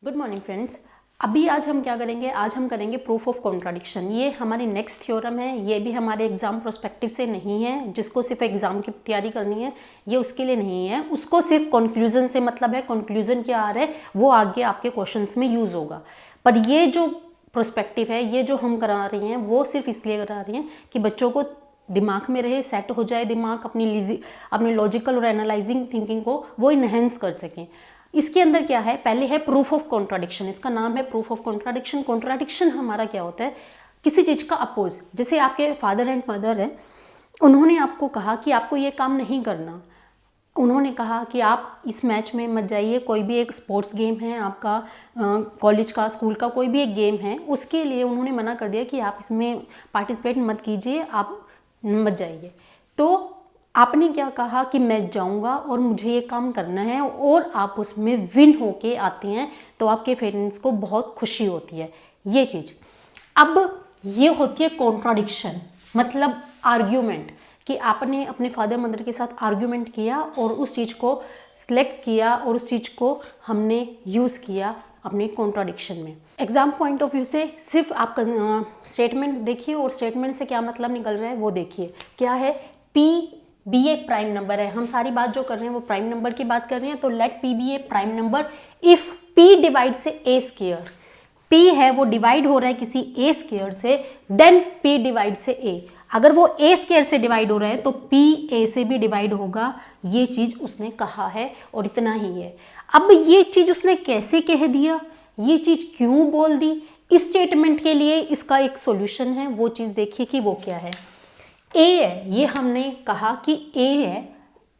Good morning friends. अभी आज हम क्या करेंगे, आज हम करेंगे प्रूफ ऑफ कॉन्ट्राडिक्शन। ये हमारी नेक्स्ट थ्योरम है। ये भी हमारे एग्जाम प्रोस्पेक्टिव से नहीं है। जिसको सिर्फ एग्जाम की तैयारी करनी है ये उसके लिए नहीं है, उसको सिर्फ कंक्लूजन से मतलब है। कंक्लूजन क्या आ रहा है वो आगे आपके क्वेश्चंस में यूज होगा। पर ये जो प्रोस्पेक्टिव है, ये जो हम करा रही हैं वो सिर्फ इसलिए करा रही हैं कि बच्चों को दिमाग में रहे, सेट हो जाए दिमाग, अपनी लॉजिकल और एनालाइजिंग थिंकिंग को वो इनहेंस कर सकें। इसके अंदर क्या है, पहले है प्रूफ ऑफ कॉन्ट्राडिक्शन। इसका नाम है प्रूफ ऑफ कॉन्ट्राडिक्शन। कॉन्ट्राडिक्शन हमारा क्या होता है, किसी चीज़ का अपोज। जैसे आपके फादर एंड मदर है, उन्होंने आपको कहा कि आपको ये काम नहीं करना। उन्होंने कहा कि आप इस मैच में मत जाइए, कोई भी एक स्पोर्ट्स गेम है आपका, कॉलेज का, स्कूल का कोई भी एक गेम है, उसके लिए उन्होंने मना कर दिया कि आप इसमें पार्टिसिपेट मत कीजिए, आप मत जाइए। तो आपने क्या कहा कि मैं जाऊंगा और मुझे ये काम करना है, और आप उसमें विन होके आते हैं तो आपके पेरेंट्स को बहुत खुशी होती है। ये चीज़ अब ये होती है कॉन्ट्राडिक्शन, मतलब आर्ग्यूमेंट, कि आपने अपने फादर मदर के साथ आर्ग्यूमेंट किया और उस चीज़ को सिलेक्ट किया और उस चीज़ को हमने यूज़ किया अपने कॉन्ट्राडिक्शन में। एग्जाम पॉइंट ऑफ व्यू से सिर्फ आप स्टेटमेंट देखिए और स्टेटमेंट से क्या मतलब निकल रहा है वो देखिए। क्या है, पी बी एक प्राइम नंबर है। हम सारी बात जो कर रहे हैं वो प्राइम नंबर की बात कर रहे हैं। तो let p be a prime number if p divide से ए स्क्वायर। पी है वो डिवाइड हो रहा है किसी ए स्क्वायर से, देन पी डिवाइड से ए। अगर वो ए स्क्वायर से डिवाइड हो रहा है तो पी ए से भी डिवाइड होगा। ये चीज उसने कहा है और इतना ही है। अब ये चीज उसने कैसे कह दिया, ये चीज क्यों बोल दी, इस स्टेटमेंट के लिए इसका एक सॉल्यूशन है। वो चीज देखिए कि वो क्या है। ए है, ये हमने कहा कि ए है।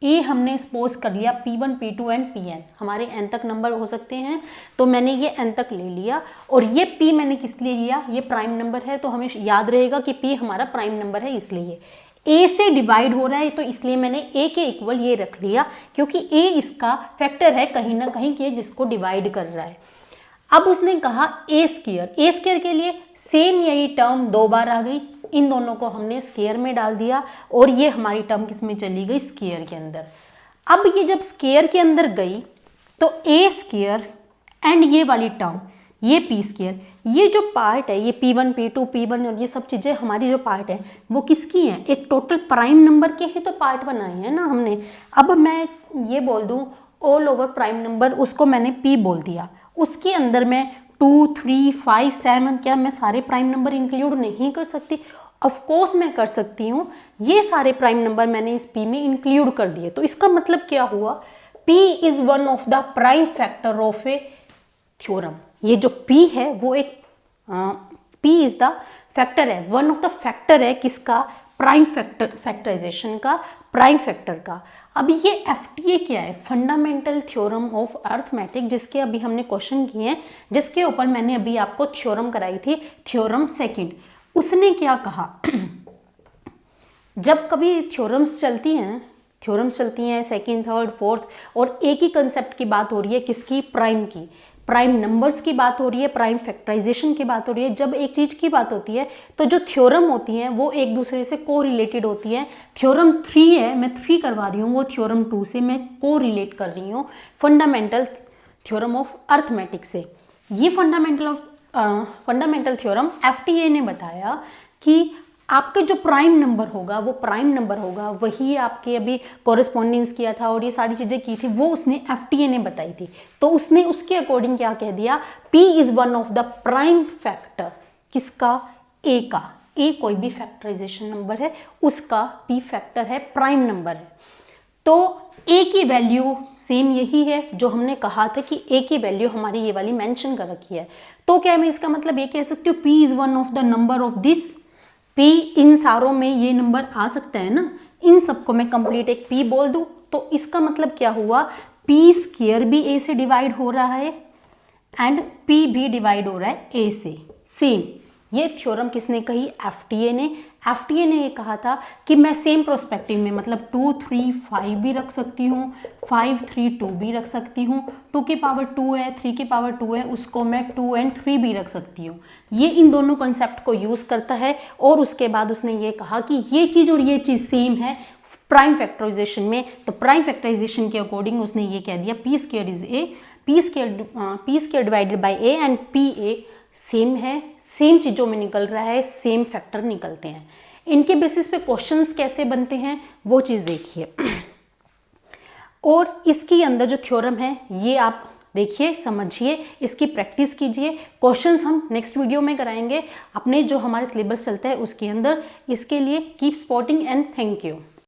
ए हमने सपोज कर लिया P1 P2 एंड Pn हमारे n तक नंबर हो सकते हैं, तो मैंने ये n तक ले लिया। और ये P मैंने किस लिए लिया, ये प्राइम नंबर है, तो हमें याद रहेगा कि P हमारा प्राइम नंबर है, इसलिए A से डिवाइड हो रहा है, तो इसलिए मैंने A के इक्वल ये रख लिया, क्योंकि A इसका फैक्टर है कहीं ना कहीं कि जिसको डिवाइड कर रहा है। अब उसने कहा ए स्क्वायर के लिए सेम यही टर्म दो बार आ गई, इन दोनों को हमने स्क्वायर में डाल दिया और ये हमारी टर्म किस में चली गई, स्क्वायर के अंदर। अब ये जब स्क्वायर के अंदर गई तो ए स्क्वायर एंड ये वाली टर्म, ये पी स्क्वायर, ये जो पार्ट है, ये P1 P2 P1 और ये सब चीज़ें हमारी जो पार्ट है वो किसकी हैं, एक टोटल प्राइम नंबर के ही तो पार्ट बनाए हैं ना हमने। अब मैं ये बोल दूँ ऑल ओवर प्राइम नंबर, उसको मैंने P बोल दिया। उसके अंदर मैं 2, 3, 5, 7, क्या मैं सारे प्राइम नंबर इंक्लूड नहीं कर सकती? ऑफ कोर्स मैं कर सकती हूँ। ये सारे प्राइम नंबर मैंने इस P में इंक्लूड कर दिए। तो इसका मतलब क्या हुआ, P is one of the prime factor of A theorem. ये जो P है वो एक P इज द फैक्टर है, वन ऑफ द फैक्टर है किसका, प्राइम फैक्टर, फैक्टराइजेशन का, प्राइम फैक्टर का। अब ये FTA क्या है, फंडामेंटल थ्योरम ऑफ अर्थमेटिक, जिसके अभी हमने क्वेश्चन किए हैं, जिसके ऊपर मैंने अभी आपको थ्योरम कराई थी, थ्योरम सेकंड। उसने क्या कहा, जब कभी थ्योरम्स चलती हैं सेकंड, थर्ड, फोर्थ, और एक ही कंसेप्ट की बात हो रही है, किसकी, प्राइम की, प्राइम नंबर्स की बात हो रही है, प्राइम फैक्टराइजेशन की बात हो रही है। जब एक चीज़ की बात होती है तो जो थ्योरम होती हैं वो एक दूसरे से को रिलेटेड होती है। थ्योरम 3 है, मैं 3 करवा रही हूँ, वो थ्योरम 2 से मैं को रिलेट कर रही हूँ, फंडामेंटल थ्योरम ऑफ अर्थमेटिक से। ये फंडामेंटल थ्योरम FTA ने बताया कि आपके जो प्राइम नंबर होगा वही आपके अभी कॉरेस्पॉन्डेंस किया था और ये सारी चीज़ें की थी, वो उसने FTA ने बताई थी। तो उसने उसके अकॉर्डिंग क्या कह दिया, P is one of the prime factor, किसका, A का। A कोई भी फैक्टराइजेशन नंबर है, उसका P फैक्टर है, प्राइम नंबर है। तो A की वैल्यू सेम यही है जो हमने कहा था कि A की वैल्यू हमारी ये वाली मेंशन कर रखी है। तो क्या मैं इसका मतलब ये कह सकती हूँ P is one of the number of this, P इन सारों में ये नंबर आ सकता है ना, इन सबको मैं कंप्लीट एक P बोल दूँ। तो इसका मतलब क्या हुआ, P स्क्वायर भी A से डिवाइड हो रहा है एंड P भी डिवाइड हो रहा है A से, सेम। ये थ्योरम किसने कही, FTA ने। FTA ने ये कहा था कि मैं सेम प्रोस्पेक्टिव में, मतलब 2, 3, 5 भी रख सकती हूँ, 5, 3, 2 भी रख सकती हूँ, 2 की पावर 2 है, 3 की पावर 2 है, उसको मैं 2 एंड 3 भी रख सकती हूँ। ये इन दोनों कॉन्सेप्ट को यूज़ करता है। और उसके बाद उसने ये कहा कि ये चीज़ और ये चीज़ सेम है, प्राइम फैक्टराइजेशन में, तो प्राइम फैक्टराइजेशन के अकॉर्डिंग उसने ये कह दिया P square is a, P square divided by A and P A same है, सेम चीज़ों में निकल रहा है, सेम फैक्टर निकलते हैं। इनके बेसिस पे क्वेश्चंस कैसे बनते हैं वो चीज़ देखिए। और इसके अंदर जो थ्योरम है ये आप देखिए, समझिए, इसकी प्रैक्टिस कीजिए। क्वेश्चंस हम नेक्स्ट वीडियो में कराएंगे अपने जो हमारे सिलेबस चलता है उसके अंदर। इसके लिए keep spotting and thank you.